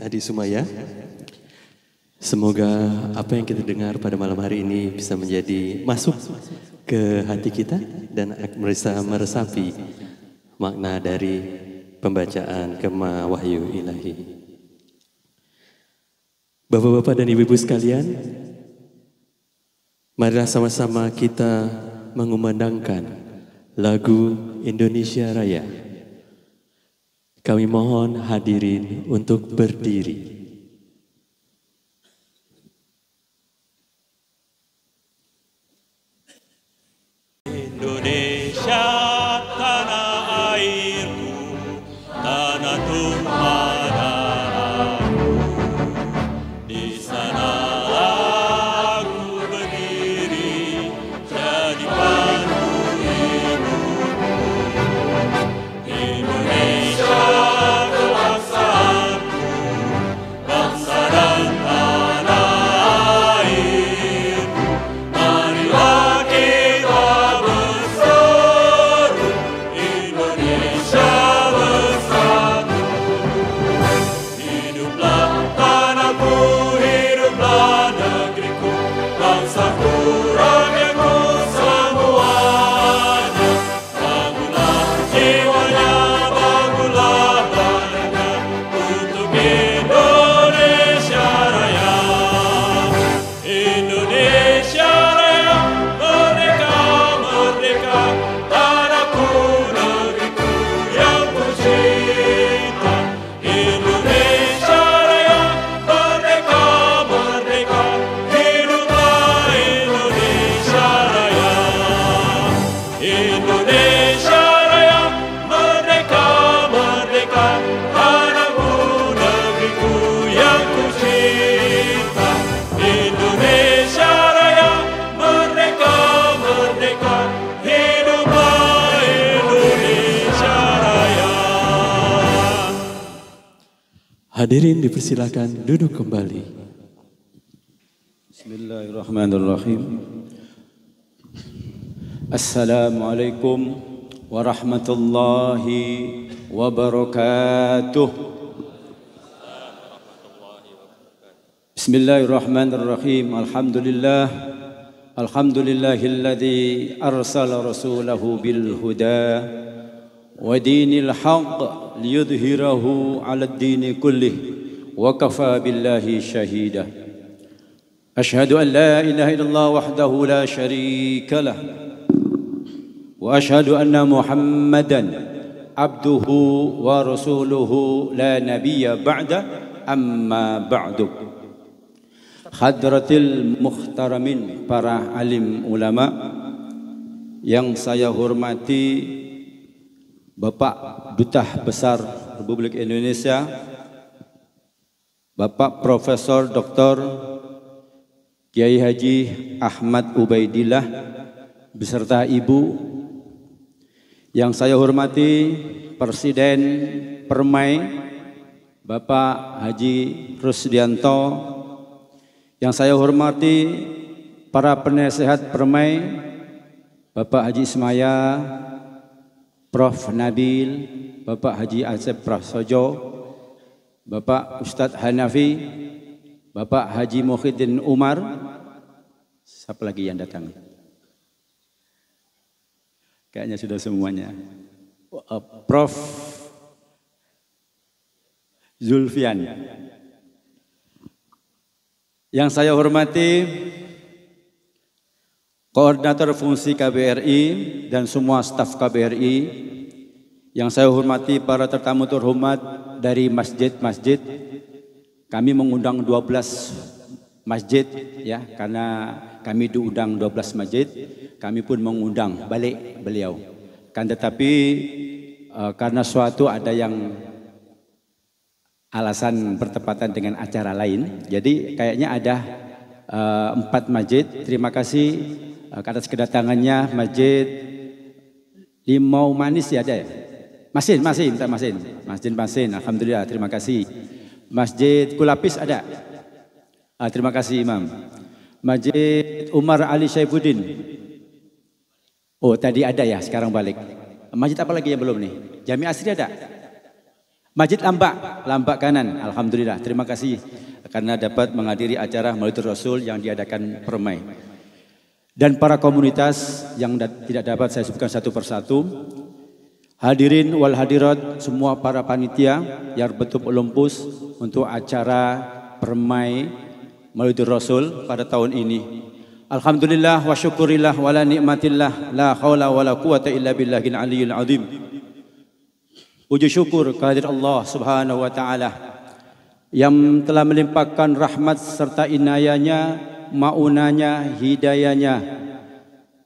Adi Sumaya. Semoga apa yang kita dengar pada malam hari ini bisa menjadi masuk ke hati kita dan bisa meresapi makna dari pembacaan Gema Wahyu Ilahi. Bapak-bapak dan ibu-ibu sekalian, marilah sama-sama kita mengumandangkan lagu Indonesia Raya. Kami mohon hadirin untuk berdiri. Indonesia tanah airku, tanah tumpah darahku. Di sana aku berdiri, jadi pandu hidupku. Indonesia kebangsaanku, bangsa dan tanah airku. Marilah kita berseru, Indonesia bersatu. Hiduplah tanahku, hiduplah negeriku, bangsaku, rakyatku semuanya. Bangunlah jiwanya, bangunlah badannya untuk Indonesia Raya. Indonesia Raya, merdeka, merdeka, tanahku, negeriku yang ku cinta. Indonesia Raya, merdeka, merdeka, hiduplah Indonesia Raya. Indonesia Raya, merdeka, merdeka, tanahku, negeriku yang ku cinta. Indonesia Raya, merdeka, merdeka, hiduplah Indonesia Raya. Hadirin dipersilakan duduk kembali. Bismillahirrahmanirrahim. Assalamualaikum warahmatullahi wabarakatuh. Bismillahirrahmanirrahim. Alhamdulillah. Alhamdulillahilladzi arsala rasulahu bil huda wa dinil haqq liyudhhirahu 'alad dini kullih wa kafa billahi shahida. Ashhadu an la ilaha illallah wahdahu la syarika lah wa ashhadu anna Muhammadan abduhu wa rasuluhu la nabiyya ba'da amma ba'du. Hadratil muhtaramin, para alim ulama yang saya hormati, Bapak Duta Besar Republik Indonesia, Bapak Profesor Dr. Kiai Haji Ahmad Ubaidillah beserta Ibu yang saya hormati, Presiden Permai Bapak Haji Rusdianto, yang saya hormati para penasehat Permai Bapak Haji Ismaya, Prof. Nabil, Bapak Haji Asep Prasojo, Bapak Ustadz Hanafi, Bapak Haji Muhyiddin Umar. Siapa lagi yang datang? Kayaknya sudah semuanya. Prof. Zulfian. Yang saya hormati Koordinator Fungsi KBRI dan semua staf KBRI. Yang saya hormati para tetamu terhormat dari masjid-masjid. Kami mengundang 12 masjid ya, karena kami diundang 12 masjid, kami pun mengundang balik beliau. Kan tetapi karena suatu ada yang alasan bertepatan dengan acara lain, jadi kayaknya ada 4 masjid. Terima kasih atas kedatangannya Masjid Limau Manis, ya ada ya? Masin, alhamdulillah, terima kasih. Masjid Kulapis ada? Terima kasih Imam. Masjid Umar Ali Syaifuddin. Oh tadi ada ya, sekarang balik. Masjid apa lagi yang belum nih? Jami Asri ada? Masjid Lambak kanan, alhamdulillah. Terima kasih karena dapat menghadiri acara Maulid Rasul yang diadakan Permai. Dan para komunitas yang tidak dapat saya sebutkan satu persatu. Hadirin wal hadirat, semua para panitia yang betul Olympus untuk acara Permai Maulid Rasul pada tahun ini. Alhamdulillah wa syukurillah wa la ni'matillah la haula wa la quwata illa billahil aliyyil azim. Puji syukur kehadirat Allah Subhanahu wa taala yang telah melimpahkan rahmat serta inayahnya, maunanya, hidayahnya,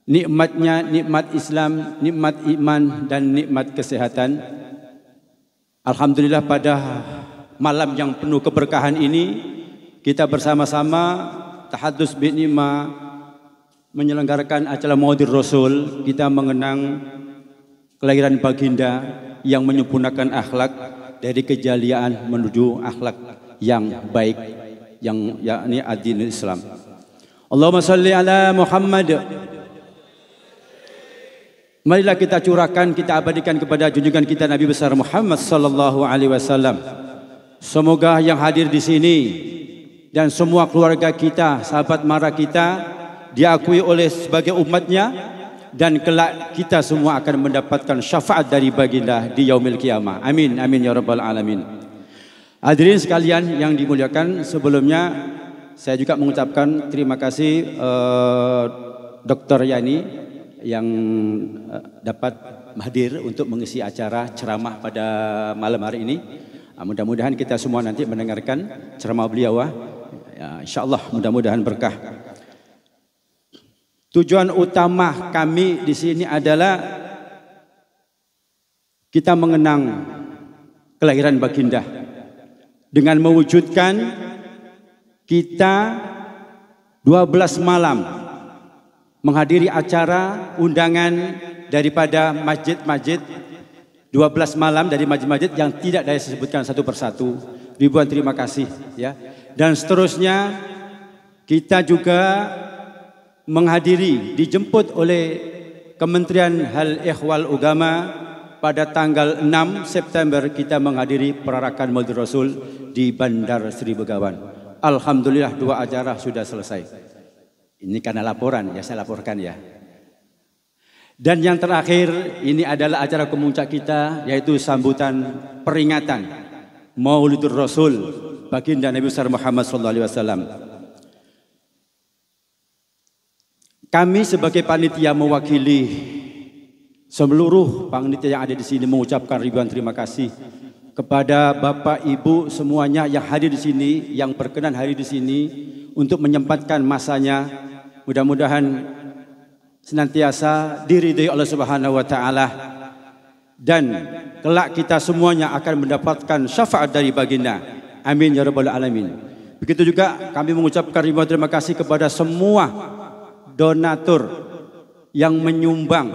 nikmatnya, nikmat Islam, nikmat iman dan nikmat kesehatan. Alhamdulillah pada malam yang penuh keberkahan ini kita bersama-sama tahadus bi'nima menyelenggarakan acara Maulid Rasul. Kita mengenang kelahiran baginda yang menyempurnakan akhlak dari kejaliaan menuju akhlak yang baik, yang yakni ad-din Islam. Allahumma salli ala Muhammad. Marilah kita curahkan, kita abadikan kepada junjungan kita Nabi besar Muhammad sallallahu alaihi wasallam. Semoga yang hadir di sini dan semua keluarga kita, sahabat mara kita diakui oleh sebagai umatnya, dan kelak kita semua akan mendapatkan syafaat dari baginda di yaumil qiyamah. Amin, amin ya rabbal alamin. Hadirin sekalian yang dimuliakan, sebelumnya saya juga mengucapkan terima kasih Dr. Yani yang dapat hadir untuk mengisi acara ceramah pada malam hari ini. Mudah-mudahan kita semua nanti mendengarkan ceramah beliau. Ya, insyaallah mudah-mudahan berkah. Tujuan utama kami di sini adalah kita mengenang kelahiran baginda dengan mewujudkan kita 12 malam menghadiri acara undangan daripada masjid-masjid, 12 malam dari masjid-masjid yang tidak saya sebutkan satu persatu. Ribuan terima kasih ya. Dan seterusnya kita juga menghadiri, dijemput oleh Kementerian Hal Ehwal Agama pada tanggal 6 September kita menghadiri perarakan Maulid Rasul di Bandar Sri Begawan. Alhamdulillah 2 acara sudah selesai. Ini karena laporan, ya saya laporkan ya. Dan yang terakhir ini adalah acara kemuncak kita, yaitu sambutan peringatan Maulid Rasul baginda Nabi besar Muhammad SAW. Kami sebagai panitia mewakili seluruh panitia yang ada di sini mengucapkan ribuan terima kasih kepada Bapak Ibu semuanya yang hadir di sini, yang berkenan hadir di sini untuk menyempatkan masanya. Mudah-mudahan senantiasa diridhai Allah Subhanahu wa taala dan kelak kita semuanya akan mendapatkan syafaat dari baginda. Amin ya rabbal alamin. Begitu juga kami mengucapkan ribuan terima kasih kepada semua donatur yang menyumbang,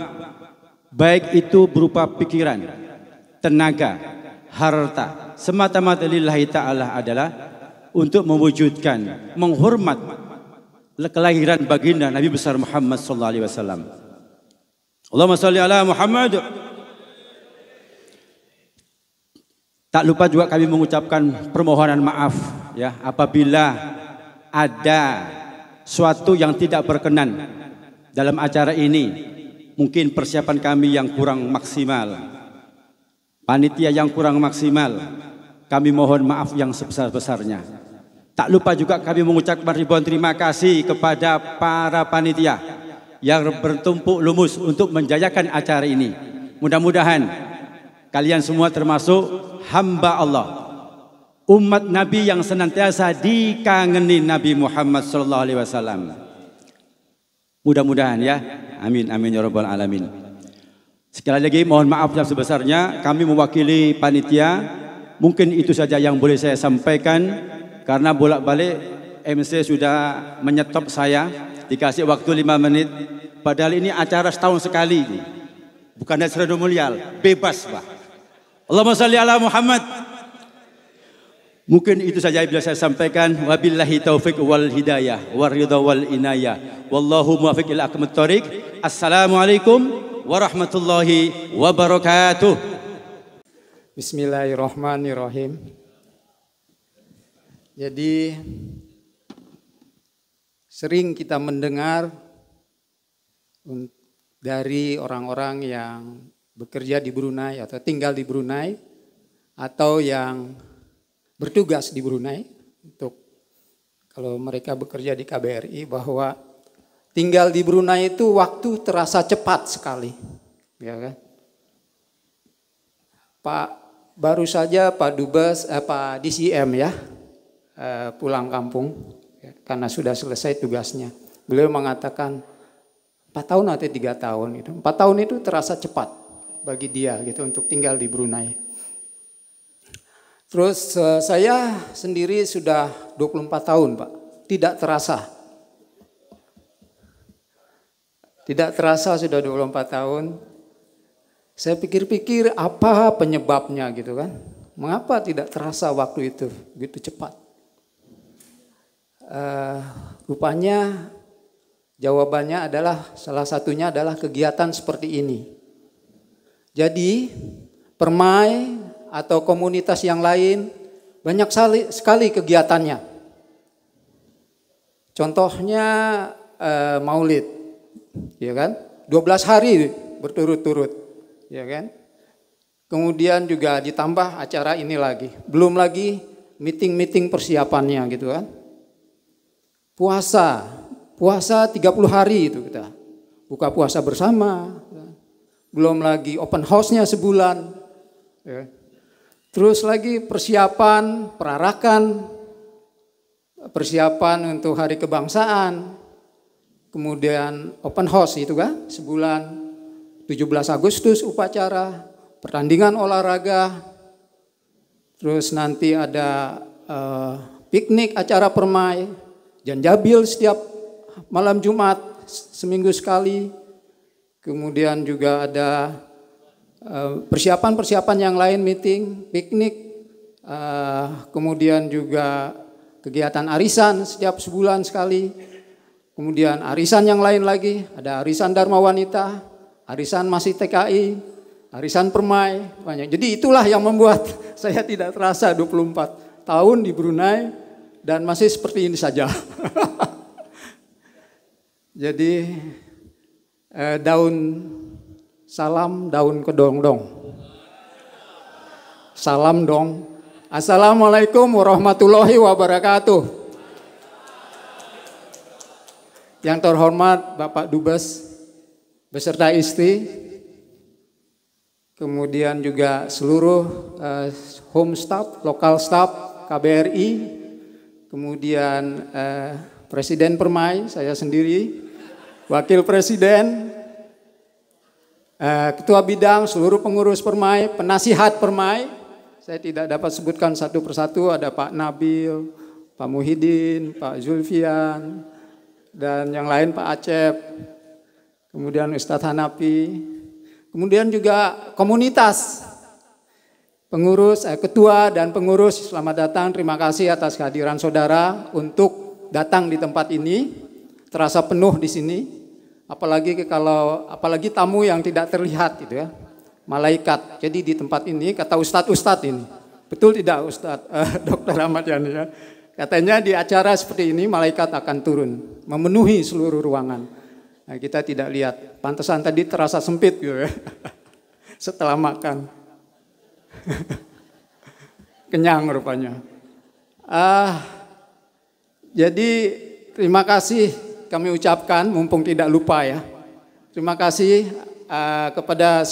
baik itu berupa pikiran, tenaga, harta, semata-mata lillahi ta'ala adalah untuk mewujudkan, menghormat kelahiran baginda Nabi besar Muhammad sallallahu alaihi wasallam. Allahumma shalli ala Muhammad. Tak lupa juga kami mengucapkan permohonan maaf ya apabila ada suatu yang tidak berkenan dalam acara ini, mungkin persiapan kami yang kurang maksimal, panitia yang kurang maksimal, kami mohon maaf yang sebesar-besarnya. Tak lupa juga kami mengucapkan ribuan terima kasih kepada para panitia yang bertumpuk lumus untuk menjayakan acara ini. Mudah-mudahan kalian semua termasuk hamba Allah, umat Nabi yang senantiasa dikangeni Nabi Muhammad sallallahu alaihi wasallam. Mudah-mudahan ya. Amin amin ya rabbal alamin. Sekali lagi mohon maaf yang sebesarnya, kami mewakili panitia. Mungkin itu saja yang boleh saya sampaikan karena bolak-balik MC sudah menyetop saya, dikasih waktu 5 menit. Padahal ini acara setahun sekali. Bukan seremonial, bebas, Pak. Allahumma shalli ala Muhammad. Mungkin itu saja yang bisa saya sampaikan. Wabillahi taufiq wal hidayah waridha wal inayah. Wallahu muwaffiq ila aqwamit thoriq. Assalamualaikum warahmatullahi wabarakatuh. Bismillahirrahmanirrahim. Jadi sering kita mendengar dari orang-orang yang bekerja di Brunei atau tinggal di Brunei atau yang bertugas di Brunei, untuk kalau mereka bekerja di KBRI, bahwa tinggal di Brunei itu waktu terasa cepat sekali, ya kan? Baru saja Pak Dubes, Pak DCM ya, pulang kampung ya, karena sudah selesai tugasnya. Beliau mengatakan 4 tahun atau 3 tahun itu. 4 tahun itu terasa cepat bagi dia gitu untuk tinggal di Brunei. Terus saya sendiri sudah 24 tahun Pak, tidak terasa. Tidak terasa sudah 24 tahun. Saya pikir-pikir apa penyebabnya gitu kan. Mengapa tidak terasa waktu itu begitu cepat? Rupanya jawabannya adalah, salah satunya adalah kegiatan seperti ini. Jadi Permai atau komunitas yang lain banyak sekali kegiatannya. Contohnya Maulid, ya kan? 12 hari berturut-turut. Ya kan? Kemudian juga ditambah acara ini lagi. Belum lagi meeting-meeting persiapannya gitu kan. Puasa 30 hari itu kita. Buka puasa bersama. Belum lagi open house-nya sebulan. Ya. Terus lagi persiapan, perarakan, persiapan untuk hari kebangsaan. Kemudian open house itu kan sebulan. 17 Agustus upacara, pertandingan olahraga, terus nanti ada piknik acara Permai, janjabil setiap malam Jumat seminggu sekali, kemudian juga ada persiapan-persiapan yang lain, meeting, piknik, kemudian juga kegiatan arisan setiap sebulan sekali, kemudian arisan yang lain lagi, ada arisan Dharma Wanita, arisan masih TKI, arisan Permai, banyak. Jadi itulah yang membuat saya tidak terasa 24 tahun di Brunei dan masih seperti ini saja. Jadi salam daun kedong-dong. Salam dong. Assalamualaikum warahmatullahi wabarakatuh. Yang terhormat Bapak Dubes beserta istri, kemudian juga seluruh home staff, lokal staff KBRI, kemudian Presiden Permai, saya sendiri, Wakil Presiden, Ketua Bidang, seluruh pengurus Permai, penasihat Permai, saya tidak dapat sebutkan satu persatu, ada Pak Nabil, Pak Muhyiddin, Pak Zulfian, dan yang lain Pak Acep, kemudian Ustadz Hanafi, kemudian juga komunitas, pengurus, ketua dan pengurus, selamat datang, terima kasih atas kehadiran saudara untuk datang di tempat ini, terasa penuh di sini, apalagi tamu yang tidak terlihat gitu ya, malaikat. Jadi di tempat ini kata Ustadz ini, betul tidak Ustadz Dr. Ahmad Yani ya, katanya di acara seperti ini malaikat akan turun, memenuhi seluruh ruangan. Nah, kita tidak lihat, pantesan tadi terasa sempit gitu ya, setelah makan. Kenyang rupanya. Jadi terima kasih kami ucapkan, mumpung tidak lupa ya. Terima kasih kepada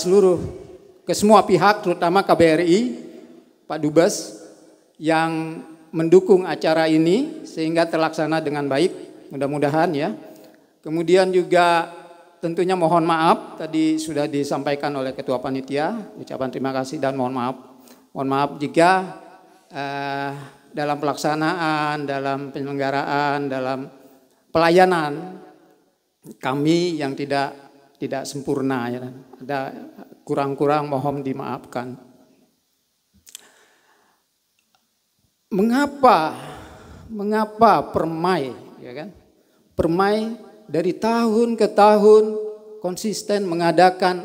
ke semua pihak, terutama KBRI, Pak Dubes, yang mendukung acara ini sehingga terlaksana dengan baik, mudah-mudahan ya. Kemudian juga tentunya mohon maaf, tadi sudah disampaikan oleh Ketua Panitia, ucapan terima kasih dan mohon maaf. Mohon maaf jika dalam pelaksanaan, dalam penyelenggaraan, dalam pelayanan kami yang tidak sempurna ya, ada kurang-kurang, mohon dimaafkan. Mengapa Permai ya kan? Permai dari tahun ke tahun konsisten mengadakan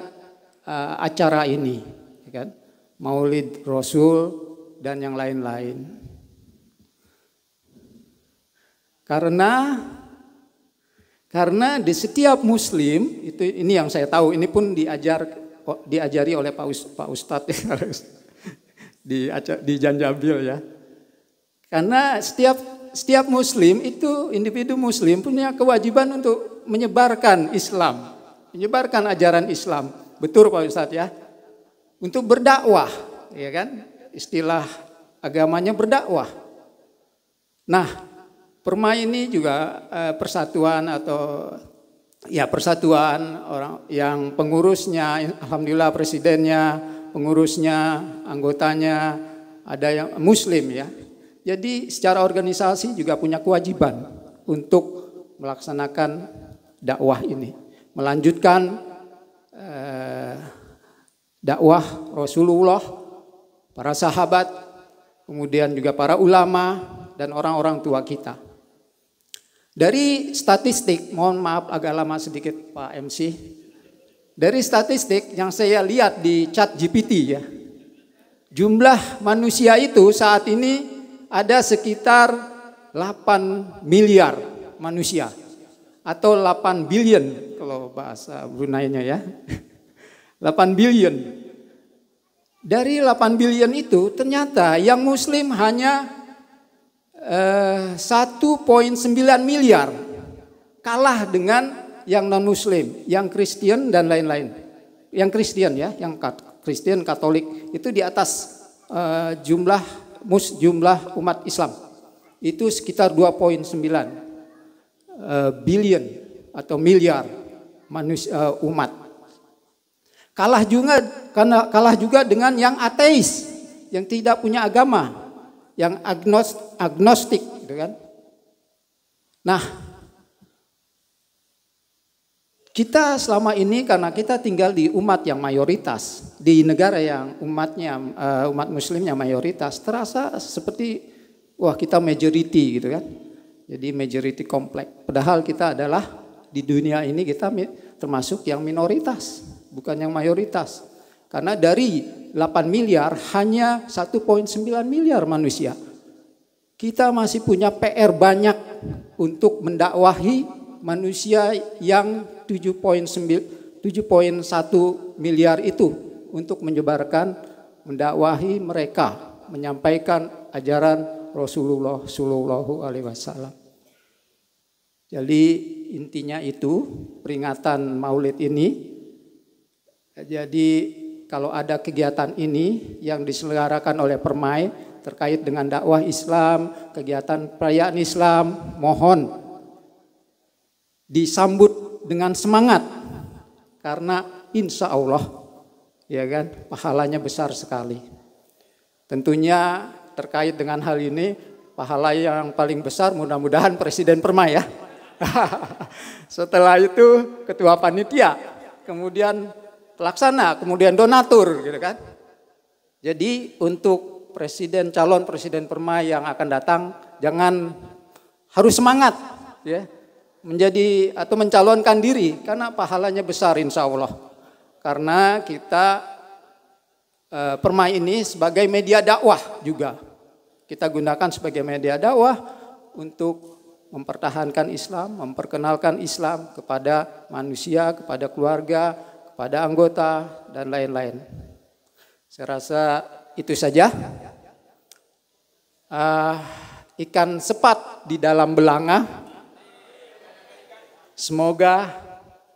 acara ini, ya kan? Maulid Rasul, dan yang lain-lain. Karena di setiap Muslim, ini yang saya tahu, ini pun diajari oleh Pak Ustadz di Janjabil ya. Karena setiap Muslim itu, individu Muslim punya kewajiban untuk menyebarkan Islam, menyebarkan ajaran Islam. Betul Pak Ustadz ya. Untuk berdakwah, ya kan? Istilah agamanya berdakwah. Nah, Permai ini juga persatuan atau ya persatuan orang yang pengurusnya, alhamdulillah presidennya, pengurusnya, anggotanya ada yang Muslim ya. Jadi secara organisasi juga punya kewajiban untuk melaksanakan dakwah ini, melanjutkan dakwah Rasulullah, para sahabat, kemudian juga para ulama dan orang-orang tua kita. Dari statistik, mohon maaf agak lama sedikit Pak MC. Dari statistik yang saya lihat di ChatGPT ya, jumlah manusia itu saat ini ada sekitar 8 miliar manusia atau 8 billion kalau bahasa Brunei-nya ya. 8 billion. Dari 8 billion itu ternyata yang Muslim hanya 1,9 miliar, kalah dengan yang non-Muslim, yang Kristen dan lain-lain. Yang Kristen ya, yang Kristen Katolik itu di atas jumlah umat Islam itu sekitar 2,9 billion atau miliar manusia umat. Kalah juga dengan yang ateis, yang tidak punya agama, yang agnostik gitu kan. Nah, kita selama ini karena kita tinggal di umat yang mayoritas, di negara yang umat muslimnya mayoritas, terasa seperti wah kita majority gitu kan. Jadi majority komplek. Padahal kita adalah di dunia ini kita termasuk yang minoritas, bukan yang mayoritas. Karena dari 8 miliar hanya 1,9 miliar manusia. Kita masih punya PR banyak untuk mendakwahi manusia yang 7,1 miliar itu untuk menyebarkan, mendakwahi mereka, menyampaikan ajaran Rasulullah Shallallahu Alaihi Wasallam. Jadi intinya itu peringatan Maulid ini. Jadi kalau ada kegiatan ini yang diselenggarakan oleh Permai terkait dengan dakwah Islam, kegiatan perayaan Islam, mohon disambut dengan semangat karena insya Allah ya kan pahalanya besar sekali. Tentunya terkait dengan hal ini pahala yang paling besar mudah-mudahan Presiden Permai ya. Setelah itu Ketua Panitia, kemudian pelaksana, kemudian donatur gitu kan. Jadi untuk calon presiden Permai yang akan datang jangan harus semangat ya menjadi atau mencalonkan diri karena pahalanya besar insya Allah. Karena kita Permai ini sebagai media dakwah juga. Kita gunakan sebagai media dakwah untuk mempertahankan Islam, memperkenalkan Islam kepada manusia, kepada keluarga, kepada anggota dan lain-lain. Saya rasa itu saja. Ikan sepat di dalam belanga. Semoga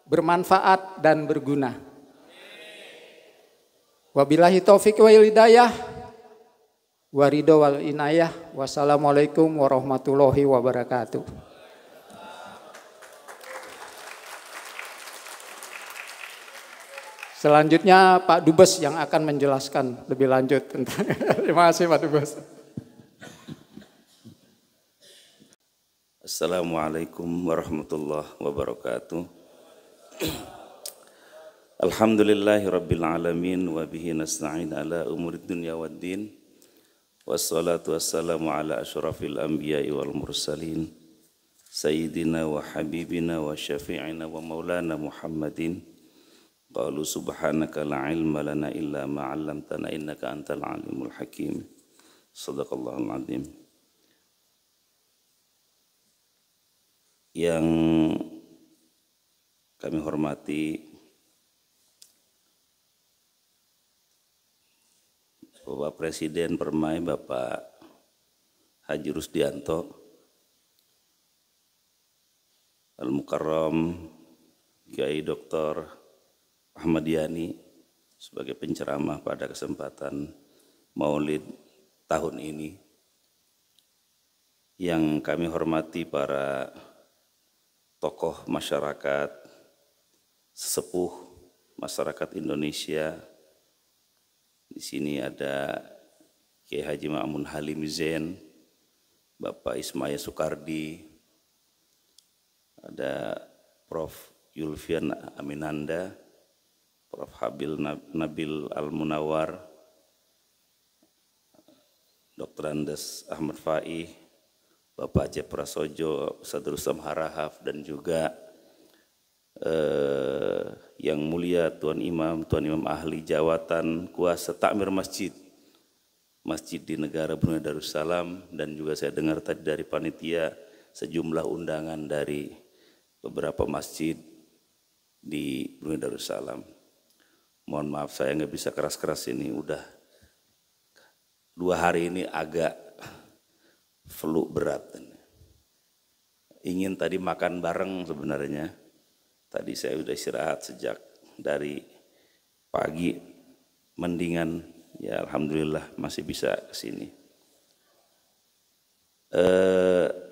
bermanfaat dan berguna. Wabillahi taufiq wal hidayah. Waridho wal inayah. Wassalamualaikum warahmatullahi wabarakatuh. Selanjutnya Pak Dubes yang akan menjelaskan lebih lanjut tentang. Terima kasih Pak Dubes. Assalamualaikum warahmatullahi wabarakatuh. Alhamdulillahi rabbil alamin wa bihi nasta'in ala umurid dunya waddin. Wassalatu wassalamu ala asyrafil anbiya'i wal mursalin. Sayyidina wa habibina wa syafi'ina wa maulana Muhammadin. Qalu subhanaka la ilma lana illa ma 'allamtana innaka antal alimul hakim. Shadaqallahul azim. Yang kami hormati Bapak Presiden Permai, Bapak Haji Rusdianto, Al-Mukarram Kiai Dr. Ahmad Yani sebagai penceramah pada kesempatan Maulid tahun ini. Yang kami hormati para tokoh masyarakat, sesepuh masyarakat Indonesia. Di sini ada Kiai Haji Ma'mun Halim Zain, Bapak Ismail Soekardi, ada Prof. Yulfian Aminanda, Prof. Nabil Al-Munawar, Dr. Andes Ahmad Faih, Bapak Aceh Prasojo, Ustadz Rustam Harahaf, dan juga yang mulia Tuan Imam Ahli Jawatan Kuasa Takmir Masjid di negara Brunei Darussalam, dan juga saya dengar tadi dari panitia sejumlah undangan dari beberapa masjid di Brunei Darussalam. Mohon maaf saya nggak bisa keras-keras ini, udah 2 hari ini agak flu berat. Ingin tadi makan bareng sebenarnya. Tadi saya udah istirahat sejak dari pagi, mendingan ya alhamdulillah masih bisa kesini.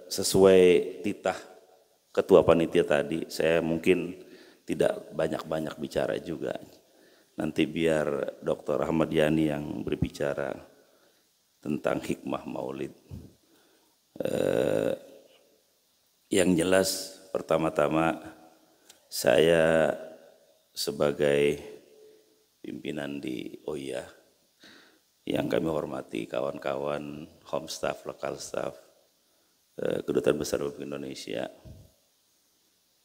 Sesuai titah ketua panitia tadi, saya mungkin tidak banyak-banyak bicara juga. Nanti biar Dr. Ahmad Yani yang berbicara tentang hikmah maulid. Yang jelas pertama-tama saya sebagai pimpinan di OIA yang kami hormati, kawan-kawan home staff, lokal staff, Kedutaan Besar Republik Indonesia,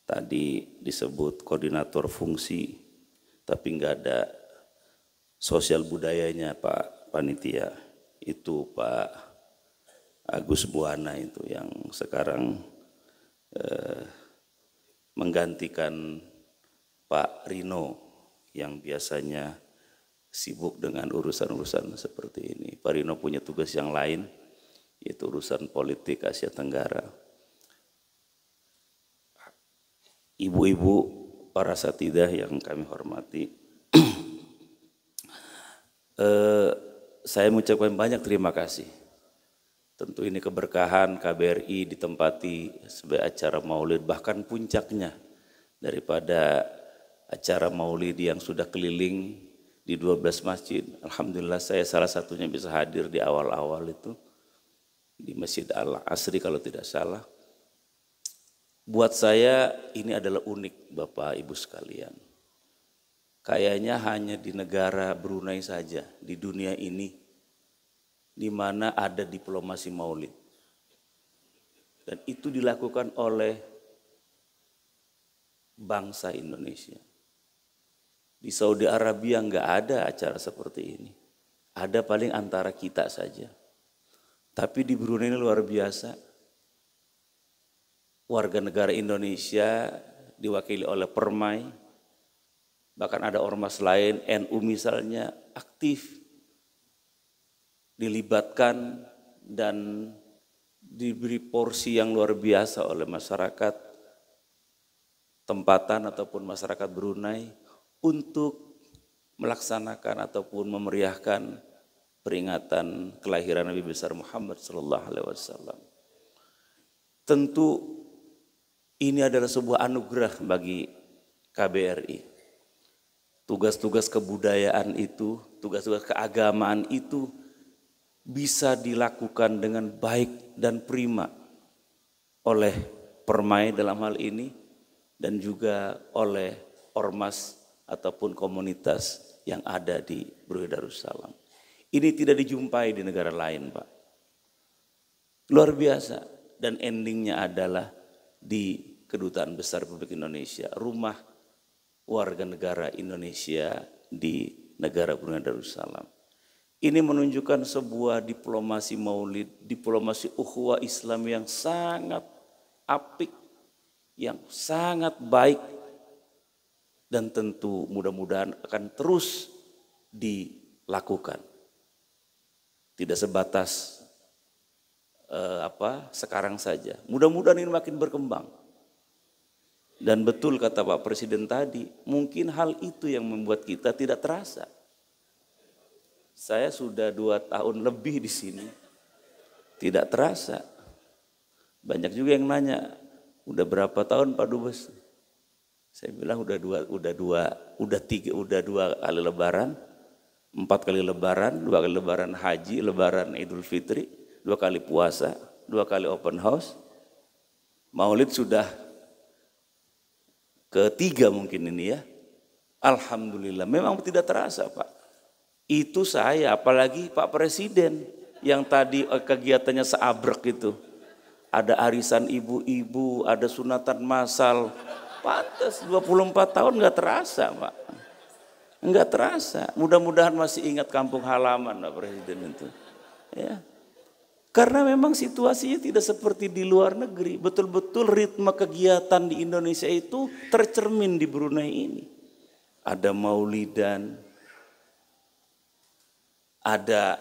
tadi disebut koordinator fungsi, tapi nggak ada sosial budayanya Pak Panitia, itu Pak Agus Buwana itu yang sekarang menggantikan Pak Rino yang biasanya sibuk dengan urusan-urusan seperti ini. Pak Rino punya tugas yang lain, yaitu urusan politik Asia Tenggara. Ibu-ibu, para satidah yang kami hormati, saya mengucapkan banyak terima kasih. Tentu ini keberkahan KBRI ditempati sebagai acara maulid, bahkan puncaknya daripada acara maulid yang sudah keliling di 12 masjid. Alhamdulillah saya salah satunya bisa hadir di awal-awal itu di Masjid Al-Asri kalau tidak salah. Buat saya ini adalah unik Bapak Ibu sekalian. Kayaknya hanya di negara Brunei saja di dunia ini di mana ada diplomasi maulid. Dan itu dilakukan oleh bangsa Indonesia. Di Saudi Arabia nggak ada acara seperti ini. Ada paling antara kita saja. Tapi di Brunei ini luar biasa. Warga negara Indonesia diwakili oleh Permai. Bahkan ada ormas lain, NU misalnya, aktif dilibatkan dan diberi porsi yang luar biasa oleh masyarakat tempatan ataupun masyarakat Brunei untuk melaksanakan ataupun memeriahkan peringatan kelahiran Nabi besar Muhammad SAW. Tentu ini adalah sebuah anugerah bagi KBRI. Tugas-tugas kebudayaan itu, tugas-tugas keagamaan itu bisa dilakukan dengan baik dan prima oleh Permai dalam hal ini dan juga oleh ormas ataupun komunitas yang ada di Brunei Darussalam. Ini tidak dijumpai di negara lain, Pak. Luar biasa, dan endingnya adalah di Kedutaan Besar Republik Indonesia, rumah warga negara Indonesia di negara Brunei Darussalam. Ini menunjukkan sebuah diplomasi maulid, diplomasi ukhuwah Islam yang sangat apik, yang sangat baik, dan tentu mudah-mudahan akan terus dilakukan. Tidak sebatas sekarang saja. Mudah-mudahan ini makin berkembang. Dan betul kata Pak Presiden tadi, mungkin hal itu yang membuat kita tidak terasa. Saya sudah 2 tahun lebih di sini, tidak terasa. Banyak juga yang nanya, udah berapa tahun Pak Dubes? Saya bilang udah dua kali Lebaran, 4 kali Lebaran, 2 kali Lebaran Haji, Lebaran Idul Fitri, 2 kali puasa, 2 kali open house. Maulid sudah ketiga mungkin ini ya. Alhamdulillah, memang tidak terasa Pak. Itu saya, apalagi Pak Presiden yang tadi kegiatannya seabrek itu. Ada arisan ibu-ibu, ada sunatan massal. Pantes 24 tahun nggak terasa Pak. Nggak terasa. Mudah-mudahan masih ingat kampung halaman Pak Presiden itu. Ya. Karena memang situasinya tidak seperti di luar negeri. Betul-betul ritme kegiatan di Indonesia itu tercermin di Brunei ini. Ada maulidan, ada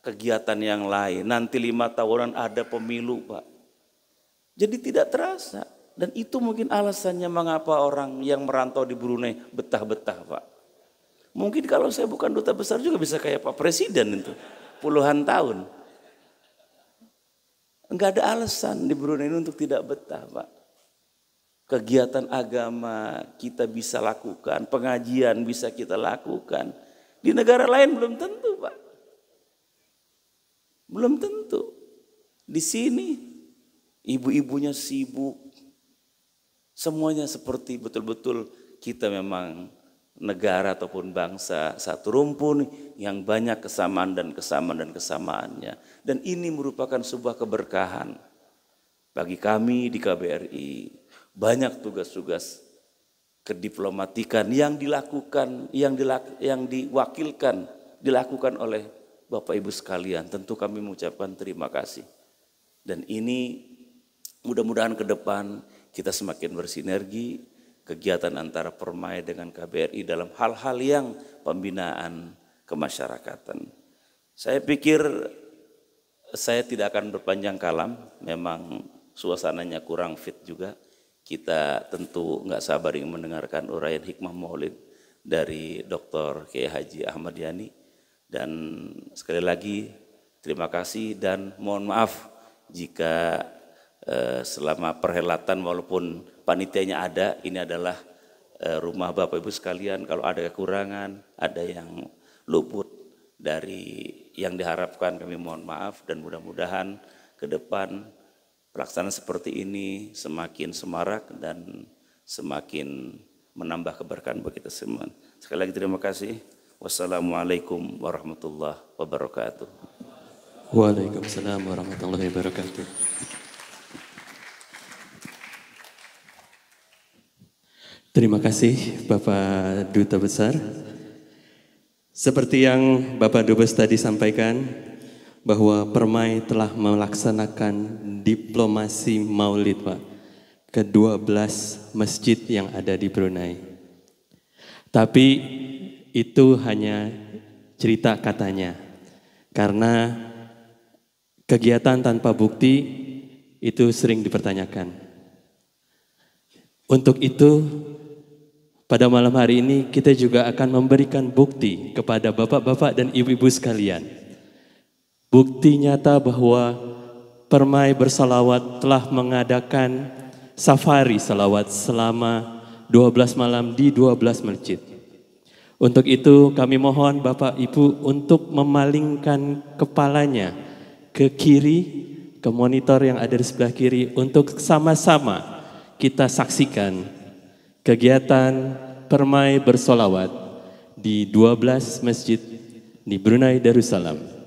kegiatan yang lain. Nanti 5 tahunan ada pemilu Pak. Jadi tidak terasa. Dan itu mungkin alasannya mengapa orang yang merantau di Brunei betah-betah Pak. Mungkin kalau saya bukan duta besar juga bisa kayak Pak Presiden itu. Puluhan tahun. Enggak ada alasan di Brunei ini untuk tidak betah Pak. Kegiatan agama kita bisa lakukan. Pengajian bisa kita lakukan. Di negara lain belum tentu Pak. Belum tentu. Di sini ibu-ibunya sibuk. Semuanya seperti betul-betul kita memang negara ataupun bangsa satu rumpun yang banyak kesamaan dan kesamaannya. Dan ini merupakan sebuah keberkahan bagi kami di KBRI. Banyak tugas-tugas kediplomatikan yang dilakukan, yang diwakilkan, dilakukan oleh Bapak Ibu sekalian. Tentu kami mengucapkan terima kasih. Dan ini mudah-mudahan ke depan kita semakin bersinergi, kegiatan antara Permai dengan KBRI dalam hal-hal yang pembinaan kemasyarakatan. Saya pikir saya tidak akan berpanjang kalam, memang suasananya kurang fit juga. Kita tentu nggak sabar ingin mendengarkan uraian hikmah maulid dari Dr. Kiai Haji Ahmad Yani. Dan sekali lagi terima kasih dan mohon maaf jika selama perhelatan walaupun panitianya ada, ini adalah rumah Bapak Ibu sekalian. Kalau ada kekurangan, ada yang luput dari yang diharapkan, kami mohon maaf. Dan mudah-mudahan ke depan pelaksanaan seperti ini semakin semarak dan semakin menambah keberkahan bagi kita semua. Sekali lagi terima kasih. Wassalamualaikum warahmatullahi wabarakatuh. Waalaikumsalam warahmatullahi wabarakatuh. Terima kasih Bapak Duta Besar. Seperti yang Bapak Dubes tadi sampaikan, bahwa Permai telah melaksanakan diplomasi maulid Pak ke 12 masjid yang ada di Brunei. Tapi itu hanya cerita katanya, karena kegiatan tanpa bukti itu sering dipertanyakan. Untuk itu pada malam hari ini kita juga akan memberikan bukti kepada bapak-bapak dan ibu-ibu sekalian. Bukti nyata bahwa Permai Bersalawat telah mengadakan safari salawat selama 12 malam di 12 masjid. Untuk itu kami mohon Bapak Ibu untuk memalingkan kepalanya ke kiri, ke monitor yang ada di sebelah kiri, untuk sama-sama kita saksikan kegiatan Permai Bersalawat di 12 masjid di Brunei Darussalam.